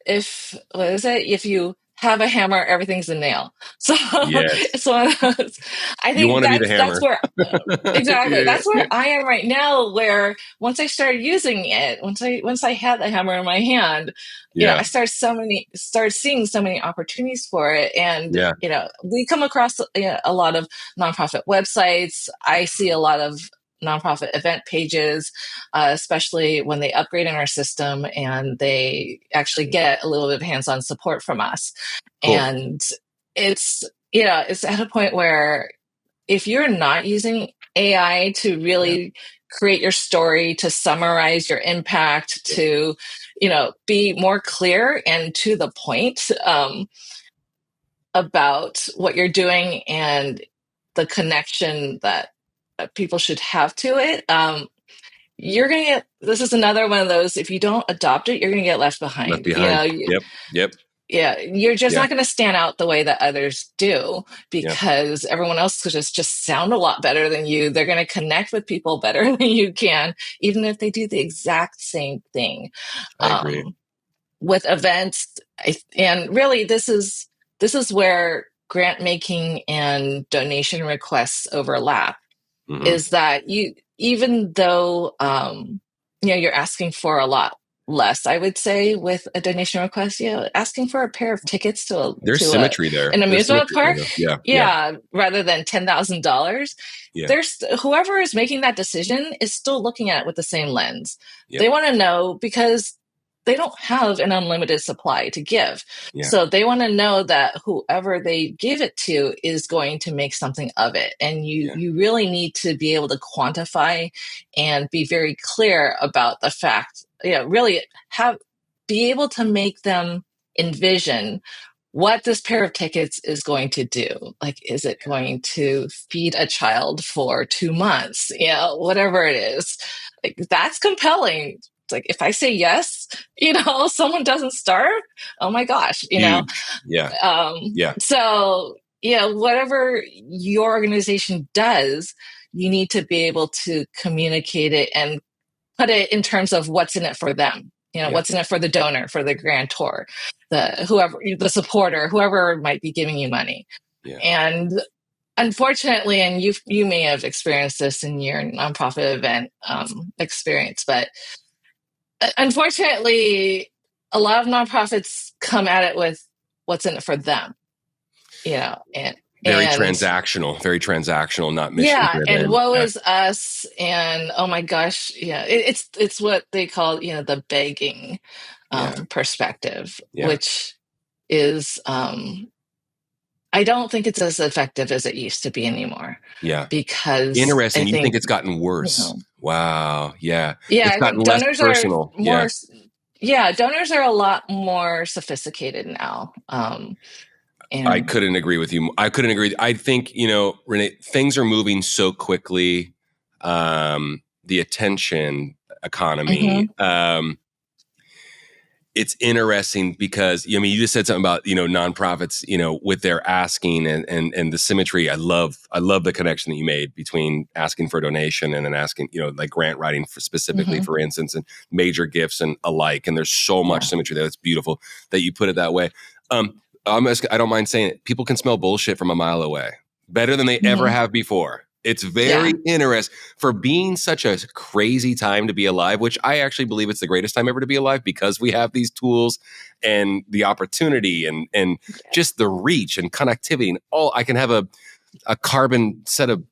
S1: if what is it? If you have a hammer, everything's a nail. So
S2: Yes.
S1: it's one of those. I
S2: You
S1: think
S2: want to be the
S1: that's
S2: hammer.
S1: where exactly.
S2: Yeah.
S1: That's where
S2: Yeah.
S1: I am right now, where once I started using it, once I had the hammer in my hand, I
S2: Yeah.
S1: started seeing so many opportunities for it. And,
S2: Yeah.
S1: we come across a lot of nonprofit websites. I see a lot of nonprofit event pages, especially when they upgrade in our system and they actually get a little bit of hands-on support from us.
S2: Cool.
S1: And it's, it's at a point where if you're not using AI to
S2: Yeah.
S1: really create your story, to summarize your impact,
S2: Yeah.
S1: to, be more clear and to the point about what you're doing and the connection that people should have to it, you're going to get, this is another one of those, if you don't adopt it, you're going to get left
S2: Left
S1: behind.
S2: behind. Yep. Yep.
S1: Yeah, you're just
S2: Yeah.
S1: not going to stand out the way that others do
S2: Yeah.
S1: because everyone else could just sound a lot better than you. They're going to connect with people better than you can, even if they do the exact same thing.
S2: I agree.
S1: With events, and really, this is where grant making and donation requests overlap.
S2: Hmm.
S1: Is that you, even though you're asking for a lot less, I would say, with a donation request, asking for a pair of tickets
S2: There's
S1: to
S2: symmetry there.
S1: an
S2: There's
S1: amusement
S2: symmetry there,
S1: park,
S2: though. Yeah. Yeah.
S1: yeah, rather than $10,000.
S2: Yeah.
S1: There's whoever is making that decision is still looking at it with the same lens.
S2: Yep.
S1: They want to know because they don't have an unlimited supply to give.
S2: Yeah.
S1: So they want to know that whoever they give it to is going to make something of it. And you
S2: Yeah.
S1: you really need to be able to quantify and be very clear about the fact, really be able to make them envision what this pair of tickets is going to do. Like, is it going to feed a child for 2 months? Whatever it is. Like, that's compelling. It's like, if I say yes, someone doesn't starve. Oh my gosh,
S2: Huge. Yeah. Yeah.
S1: So, whatever your organization does, you need to be able to communicate it and put it in terms of what's in it for them.
S2: Yeah.
S1: What's in it for the donor, for the grantor, the supporter, whoever might be giving you money.
S2: Yeah.
S1: And unfortunately, and you may have experienced this in your nonprofit event experience, but unfortunately, a lot of nonprofits come at it with what's in it for them, and
S2: Very
S1: and
S2: transactional, not mission
S1: yeah, and
S2: driven.
S1: woe
S2: Yeah.
S1: is us, and oh my gosh, yeah, it's what they call the begging
S2: Yeah.
S1: perspective,
S2: Yeah.
S1: which is I don't think it's as effective as it used to be anymore,
S2: Yeah.
S1: because I
S2: Interesting. You think
S1: think
S2: it's gotten worse? Wow. Yeah.
S1: yeah,
S2: It's
S1: I
S2: gotten
S1: think
S2: less
S1: donors are
S2: personal. Yeah.
S1: more. Yeah, donors are a lot more sophisticated now.
S2: I
S1: And
S2: couldn't agree with you. I couldn't agree. I think, Renee, things are moving so quickly. The attention economy.
S1: mhm,
S2: It's interesting because you just said something about nonprofits with their asking and the symmetry. I love the connection that you made between asking for a donation and then asking like grant writing specifically,
S1: mhm,
S2: for instance, and major gifts and alike, and there's so much
S1: yeah,
S2: symmetry there. That's beautiful that you put it that way. I don't mind saying it, people can smell bullshit from a mile away better than they ever
S1: mhm,
S2: have before. It's very
S1: yeah,
S2: interesting for being such a crazy time to be alive, which I actually believe it's the greatest time ever to be alive because we have these tools and the opportunity and just the reach and connectivity and all. I can have a carbon set of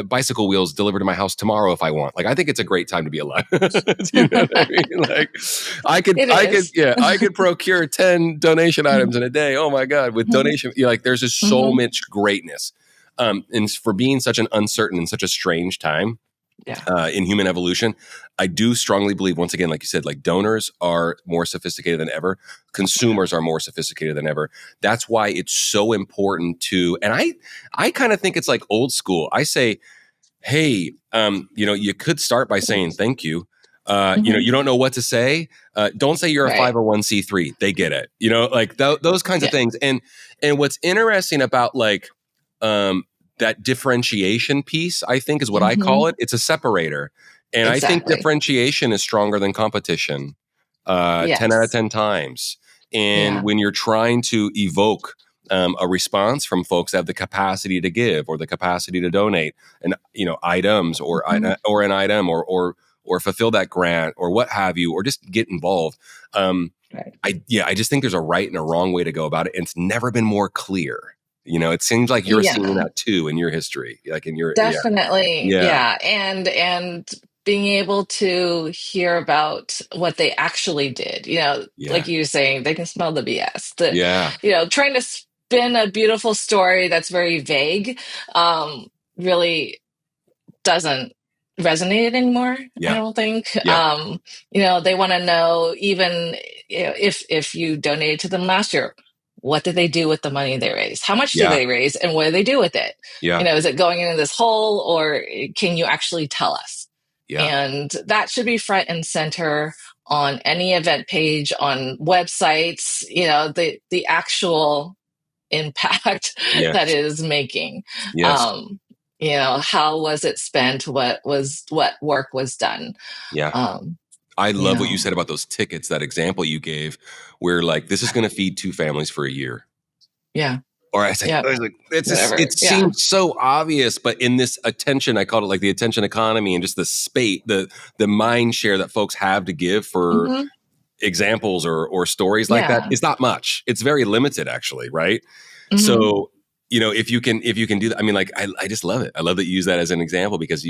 S2: bicycle wheels delivered to my house tomorrow if I want. Like, I think it's a great time to be alive. You know what I mean? Like,
S1: It is.
S2: I could procure 10 donation items in a day. Oh my God. With donation, like, there's just so much greatness. And for being such an uncertain and such a strange time, in human evolution, I do strongly believe, once again, like you said, like, donors are more sophisticated than ever. Consumers are more sophisticated than ever. That's why it's so important to, and I kind of think it's like old school. I say, hey, you could start by saying thank you. You don't know what to say. Don't say you're a
S1: Right.
S2: 501c3. They get it. Like those kinds of things. And what's interesting about, like, that differentiation piece, I think, is what I call it. It's a separator. And I think differentiation is stronger than competition 10 out of 10 times. And when you're trying to evoke a response from folks that have the capacity to give or the capacity to donate, and items or or an item or fulfill that grant or what have you, or just get involved. I just think there's a right and a wrong way to go about it, and it's never been more clear. It seems like you're seeing that too in your history, like in your
S1: Definitely. Yeah. And being able to hear about what they actually did, like you were saying, they can smell the BS. Trying to spin a beautiful story that's very vague, really doesn't resonate anymore. I don't think. They want to know, even if you donated to them last year, what did they do with the money they raised? How much did they raise, and what do they do with it? Is it going into this hole, or can you actually tell us? And that should be front and center on any event page, on websites. The actual impact that it is making. How was it spent? What work was done?
S2: I love what you said about those tickets, that example you gave, where, like, this is going to feed 2 families for a year. Or I was like, it seems so obvious, but in this attention, I called it like the attention economy, and just the space, the mind share that folks have to give for examples or stories like that, it's not much. It's very limited, actually, right? So, if you can do that, I mean, like, I just love it. I love that you use that as an example, because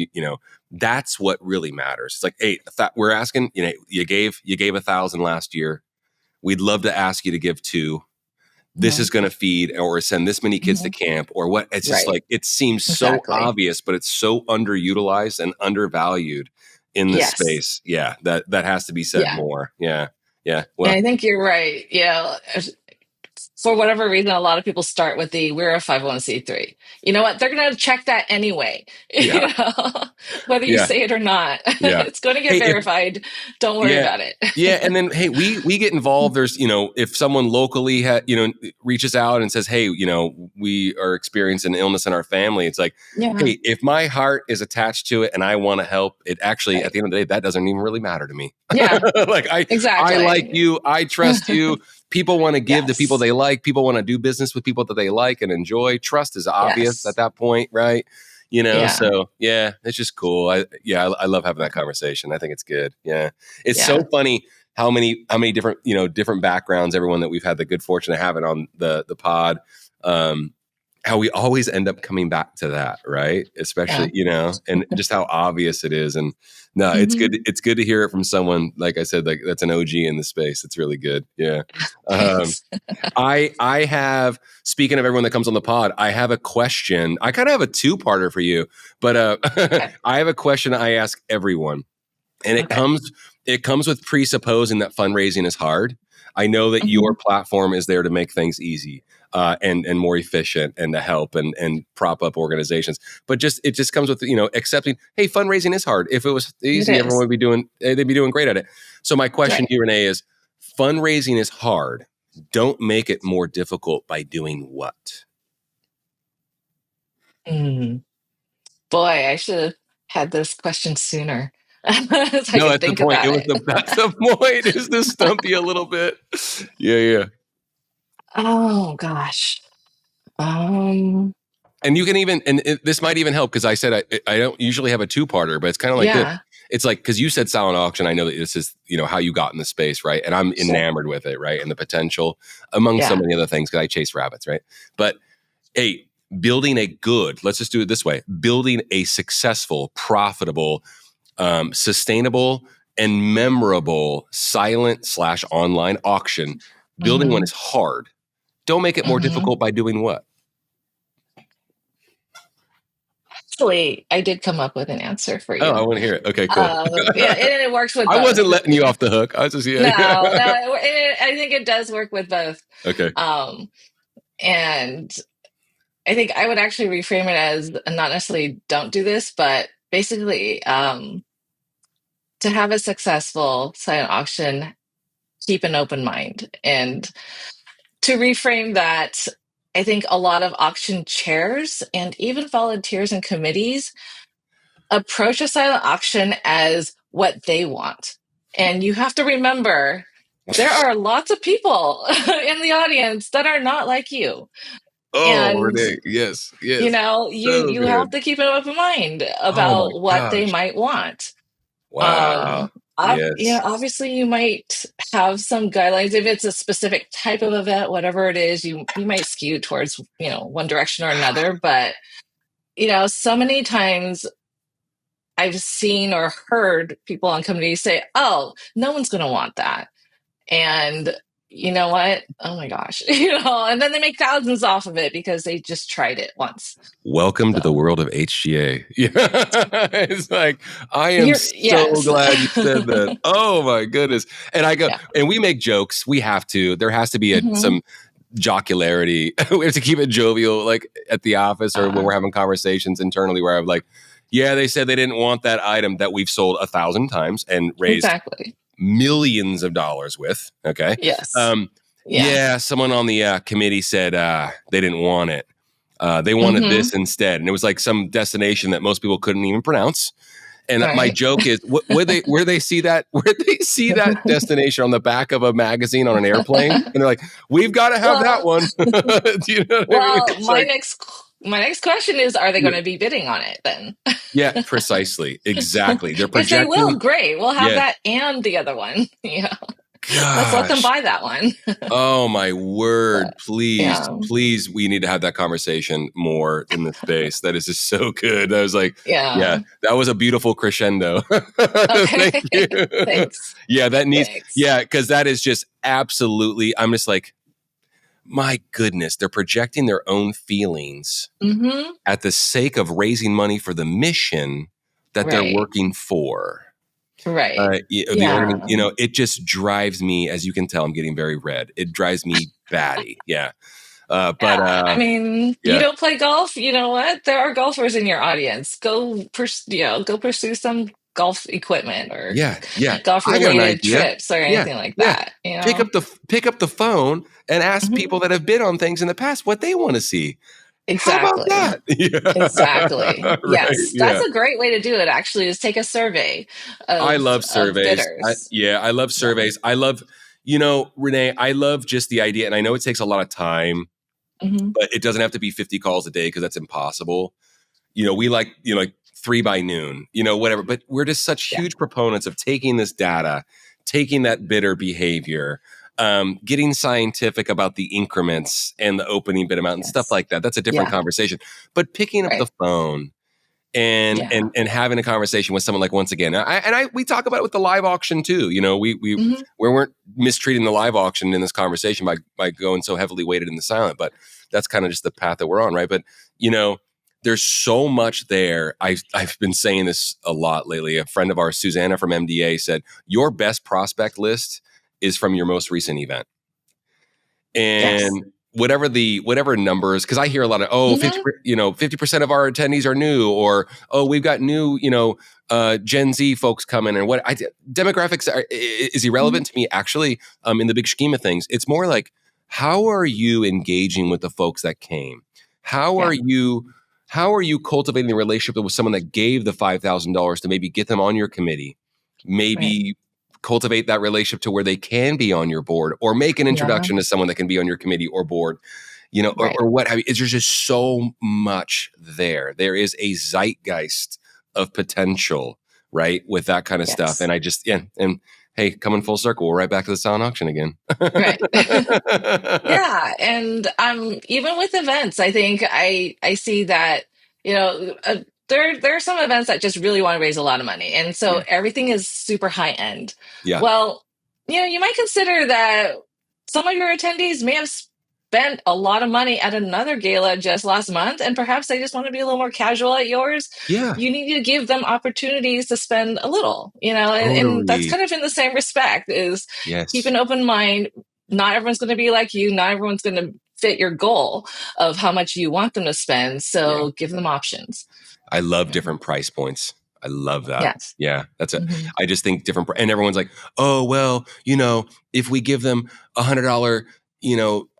S2: that's what really matters. It's like, hey, we're asking, you gave 1,000 last year. We'd love to ask you to give 2. This is going to feed or send this many kids to camp, or what. It's just like, it seems so obvious, but it's so underutilized and undervalued in this space. Yeah. That has to be said more. Yeah. Yeah. Well,
S1: and I think you're right. For whatever reason, a lot of people start with we're a 501c3. You know what? They're going to check that anyway, whether you say it or not. It's going to get verified. Don't worry about it.
S2: And then, hey, we get involved. There's, if someone locally reaches out and says, hey, we are experiencing illness in our family. It's like, hey, if my heart is attached to it and I want to help, it actually, at the end of the day, that doesn't even really matter to me. Like, I like you. I trust you. People want to give to people they like. People want to do business with people that they like and enjoy. Trust is obvious at that point, right? So it's just cool. I love having that conversation. I think it's good. Yeah. It's so funny how many different, different backgrounds, everyone that we've had the good fortune of having on the pod, how we always end up coming back to that, right? Especially, and just how obvious it is. And no, it's good. It's good to hear it from someone, like I said, like, that's an OG in the space. It's really good. Yeah. I have, speaking of everyone that comes on the pod, I have a question. I kind of have a 2-parter for you, but I have a question I ask everyone, and it comes with presupposing that fundraising is hard. I know that your platform is there to make things easy. And more efficient, and to help and prop up organizations. But it just comes with, accepting, hey, fundraising is hard. If it was easy, everyone would they'd be doing great at it. So my question to you, Renee, is, fundraising is hard. Don't make it more difficult by doing what?
S1: Boy, I should have had this question sooner.
S2: No, that's the point. That's the point, is to stump you a little bit. Yeah.
S1: Oh gosh.
S2: And you can even, this might even help, because I said I don't usually have a 2-parter, but it's kind of like this. It's like, because you said silent auction, I know that this is, how you got in the space, right? And I'm enamored with it, right? And the potential, among so many other things, because I chase rabbits, right? But hey, building a good, let's just do it this way, building a successful, profitable, sustainable, and memorable silent/online auction. Building one is hard. Don't make it more difficult by doing what?
S1: Actually, I did come up with an answer for
S2: Oh, I
S1: you.
S2: want to hear it. Okay, cool.
S1: Yeah, and it works with
S2: I
S1: both.
S2: wasn't letting you off the hook. I was just,
S1: No,
S2: yeah.
S1: I think it does work with both.
S2: Okay.
S1: And I think I would actually reframe it as not necessarily don't do this, but basically to have a successful silent auction, keep an open mind. And to reframe that, I think a lot of auction chairs and even volunteers and committees approach a silent auction as what they want. And you have to remember there are lots of people in the audience that are not like you.
S2: Oh,
S1: And
S2: Renee. Yes.
S1: you
S2: Yes.
S1: know,
S2: So
S1: you have
S2: good.
S1: to keep an open mind
S2: Oh my
S1: about what they
S2: gosh.
S1: might want.
S2: Wow.
S1: Yeah,
S2: Yes.
S1: obviously you might have some guidelines if it's a specific type of event, whatever it is, you might skew towards, one direction or another, but so many times I've seen or heard people on committees say, "Oh, no one's going to want that." And you know what? Oh my gosh. And then they make thousands off of it because they just tried it once.
S2: Welcome to the
S1: So,
S2: world of HGA. Yeah. It's like, I am so
S1: yes.
S2: glad you said that. Oh my goodness. And I go,
S1: Yeah.
S2: and we make jokes. We have to. There has to be
S1: Hmm.
S2: some jocularity. We have to keep it jovial, like at the office or when we're having conversations internally where I'm like, yeah, they said they didn't want that item that we've sold 1,000 times and raised
S1: Exactly.
S2: millions of dollars with. Okay.
S1: Yes. Yeah.
S2: Yeah, someone on the committee said they didn't want it. They wanted
S1: Hmm.
S2: this instead, and it was like some destination that most people couldn't even pronounce. And my
S1: Right.
S2: joke is, where they see that destination on the back of a magazine on an airplane, and they're like, "We've got to have that
S1: Well,
S2: one." Do you know what I mean?
S1: well,
S2: It's like,
S1: my next question is, are they
S2: yeah,
S1: going to be bidding on it then?
S2: yeah, precisely, exactly. They're
S1: If they will,
S2: projecting.
S1: great. We'll have
S2: Yes,
S1: that and the other one. Let's let them
S2: gosh.
S1: buy that one.
S2: Oh my word.
S1: But,
S2: Please,
S1: yeah.
S2: please, we need to have that conversation more in the space. That is just so good. I was like, yeah,
S1: Yeah.
S2: that was a beautiful crescendo. Thank
S1: Okay.
S2: you.
S1: Thanks.
S2: Yeah, that needs,
S1: Thanks.
S2: yeah, because that is just absolutely, I'm just like, my goodness, they're projecting their own feelings
S1: Hmm.
S2: at the sake of raising money for the mission that they're
S1: Right.
S2: working for.
S1: Right.
S2: The organ,
S1: Yeah.
S2: it just drives me, as you can tell, I'm getting very red. It drives me batty. Yeah. But
S1: Yeah. I mean, you
S2: yeah,
S1: don't play golf. You know what? There are golfers in your audience. Go pursue some golf equipment or
S2: yeah, yeah.
S1: golf
S2: I got an
S1: related
S2: idea.
S1: trips or
S2: Yeah,
S1: anything like
S2: yeah.
S1: that.
S2: Pick up the phone and ask
S1: Mhm.
S2: people that have bid on things in the past what they want to see. How about
S1: Exactly.
S2: that? Yeah.
S1: Exactly.
S2: Right.
S1: Yes. That's
S2: Yeah.
S1: a great way to do it, actually, is take a survey
S2: I
S1: of
S2: love surveys.
S1: bidders.
S2: I love
S1: Yeah.
S2: surveys. I love, Renee, I love just the idea. And I know it takes a lot of time,
S1: Hmm.
S2: but it doesn't have to be 50 calls a day because that's impossible. We like, like 3 by noon, whatever. But we're just such
S1: Yeah.
S2: huge proponents of taking this data, taking that bidder behavior, getting scientific about the increments and the opening bid amount and stuff
S1: Yes.
S2: like that. That's a different
S1: Yeah.
S2: conversation. But picking up the
S1: Right.
S2: phone and
S1: Yeah.
S2: having a conversation with someone, like, once again, we talk about it with the live auction too. We
S1: Hmm.
S2: weren't mistreating the live auction in this conversation by going so heavily weighted in the silent, but that's kind of just the path that we're on, right? But there's so much there. I've been saying this a lot lately. A friend of ours, Susanna from MDA, said your best prospect list is from your most recent event.
S1: Yes.
S2: And whatever numbers, because I hear a lot of,
S1: Hmm.
S2: 50% of our attendees are new, or we've got new Gen Z folks coming, and demographics is
S1: Hmm.
S2: irrelevant to me, actually. In the big scheme of things, it's more like, how are you engaging with the folks that came? how
S1: Yeah.
S2: are you how are you cultivating a relationship with someone that gave the $5,000 to maybe get them on your committee,
S1: Right.
S2: maybe cultivate that relationship to where they can be on your board, or make an
S1: Yeah.
S2: introduction to someone that can be on your committee or board,
S1: Right.
S2: or what have you. There's just so much there. There is a zeitgeist of potential, right, with that kind of stuff.
S1: Yes.
S2: And I just, yeah. And hey, coming full circle, we're right back to the silent auction again.
S1: Right. Yeah, and even with events, I think I see that, there are some events that just really want to raise a lot of money, and so
S2: Yeah.
S1: everything is super high end.
S2: Yeah.
S1: Well, you might consider that some of your attendees may have spent a lot of money at another gala just last month, and perhaps they just want to be a little more casual at yours.
S2: Yeah.
S1: You need to give them opportunities to spend a little, and that's
S2: Totally.
S1: kind of in the same respect, is keep
S2: Yes.
S1: an open mind. Not everyone's going to be like you. Not everyone's going to fit your goal of how much you want them to spend.
S2: Yeah.
S1: So give them options.
S2: I love
S1: Yeah.
S2: different price points. I love that.
S1: Yes.
S2: Yeah, that's it.
S1: Mm-hmm.
S2: I just think different, and everyone's like, oh, well, if we give them $100,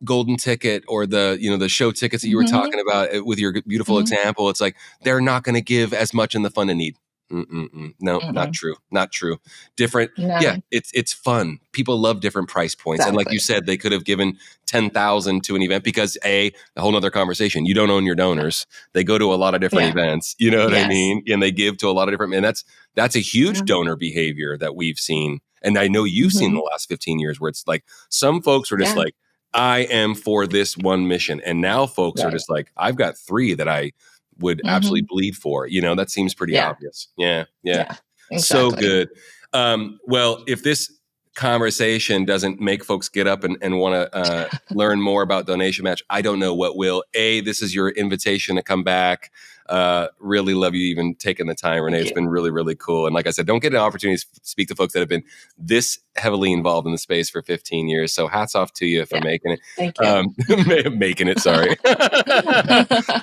S2: golden ticket, or the show tickets that you were
S1: Mm-hmm.
S2: talking about with your beautiful
S1: Mm-hmm.
S2: example, it's like, they're not going to give as much in the fund and need. No, not
S1: Mm-mm.
S2: true. Not true. Different. Yeah,
S1: No,
S2: it's fun. People love different price points, and like you
S1: exactly.
S2: said, they could have given 10,000 to an event because a whole nother conversation. You don't own your donors. They go to a lot of different
S1: Yeah.
S2: events. You know what I
S1: Yes.
S2: mean? And they give to a lot of different. And that's a huge
S1: Yeah.
S2: donor behavior that we've seen, and I know you've seen in
S1: Mm-hmm.
S2: the last 15 years, where it's like some folks were just
S1: Yeah.
S2: like, I am for this one mission, and now folks are
S1: Right.
S2: just like, I've got three that I would absolutely
S1: Mm-hmm.
S2: bleed for. That seems pretty
S1: Yeah.
S2: obvious. Yeah, yeah.
S1: Yeah.
S2: So
S1: Exactly.
S2: good. Well, if this conversation doesn't make folks get up and want to learn more about Donation Match, I don't know what will. This is your invitation to come back. Really love you even taking the time, Renee.
S1: Thank
S2: It's
S1: you.
S2: been really, really cool. And like I said, don't get an opportunity to speak to folks that have been this heavily involved in the space for 15 years. So hats off to you for
S1: Yeah.
S2: making it.
S1: Thank you.
S2: Making it, sorry.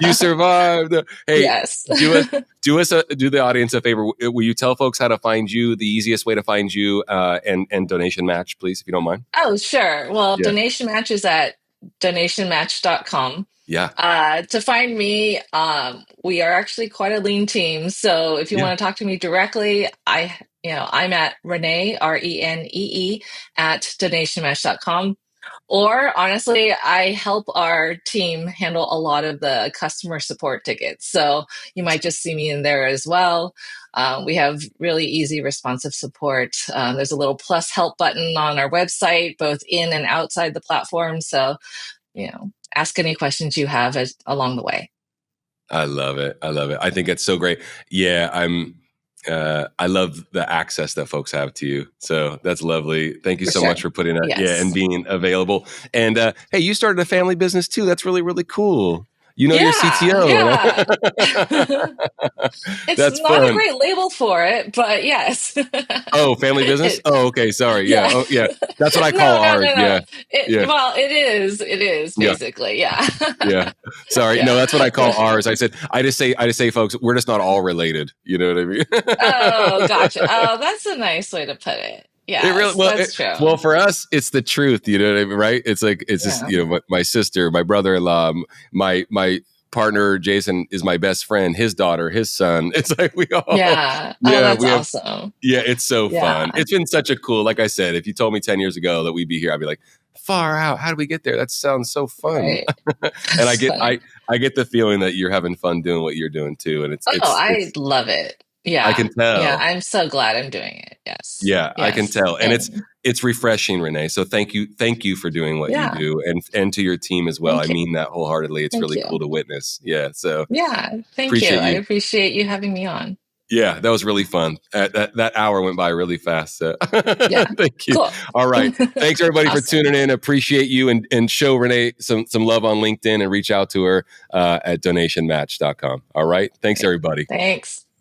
S2: You survived. Hey,
S1: Yes.
S2: do the audience a favor. Will you tell folks how to find you, the easiest way to find you, and Donation Match, please, if you don't mind?
S1: Oh, sure. Well,
S2: Yeah.
S1: Donation Match is at donationmatch.com.
S2: Yeah.
S1: To find me, we are actually quite a lean team. So if you
S2: Yeah.
S1: want to talk to me directly, I'm at Renee, Renee, at donationmatch.com. Or honestly, I help our team handle a lot of the customer support tickets. So you might just see me in there as well. We have really easy, responsive support. There's a little plus help button on our website, both in and outside the platform. So, ask any questions you have along the way.
S2: I love it. I love it. I think it's so great. Yeah, I love the access that folks have to you. So that's lovely. Thank you
S1: For
S2: so
S1: sure.
S2: much for putting that. Yeah, and
S1: Yes.
S2: being available. And hey, you started a family business too. That's really, really cool. Your
S1: Yeah.
S2: CTO.
S1: Yeah. It's
S2: That's
S1: not a
S2: fun.
S1: great label for it, but yes.
S2: Oh, family business?
S1: It,
S2: Oh, okay. Sorry. Yeah.
S1: yeah.
S2: Oh, yeah. That's what I call
S1: No, no,
S2: ours.
S1: no, no.
S2: Yeah. Yeah.
S1: Well, it is. It is
S2: Yeah.
S1: basically. Yeah.
S2: Yeah. Sorry. No,
S1: Yeah.
S2: that's what I call ours. I just say, folks, we're just not all related. You know what I mean?
S1: Oh, gotcha. Oh, that's a nice way to put it.
S2: It really,
S1: Yes, that's
S2: well,
S1: true.
S2: for us, it's the truth. You know what I mean? Right? It's like, it's just,
S1: Yeah.
S2: my sister, my brother-in-law, my partner, Jason, is my best friend, his daughter, his son. It's like, we all,
S1: Yeah. Oh,
S2: yeah,
S1: that's
S2: we have,
S1: awesome.
S2: yeah, it's so fun.
S1: Yeah.
S2: It's been such a cool, like I said, if you told me 10 years ago that we'd be here, I'd be like, far out. How do we get there? That sounds so fun.
S1: Right.
S2: And
S1: That's funny.
S2: I get the feeling that you're having fun doing what you're doing too. And
S1: Oh, I love it.
S2: I
S1: Yeah.
S2: can
S1: Yeah.
S2: tell.
S1: I'm so glad I'm doing it. Yes.
S2: Yeah, I can
S1: Yes.
S2: tell. And
S1: And
S2: it's refreshing, Renee. So thank you for doing what you
S1: yeah.
S2: do, and to your team as well. I
S1: Thank you.
S2: mean that wholeheartedly. It's
S1: Thank
S2: really cool
S1: you.
S2: to witness. Yeah. So
S1: Yeah. Thank you.
S2: appreciate
S1: I
S2: you.
S1: appreciate you having me on.
S2: Yeah, that was really fun. That hour went by really fast. So
S1: Yeah.
S2: thank you.
S1: Cool.
S2: All right. Thanks everybody for
S1: Awesome.
S2: tuning in. Appreciate you, and show Renee some love on LinkedIn, and reach out to her at donationmatch.com. All right. Thanks
S1: Okay.
S2: everybody.
S1: Thanks.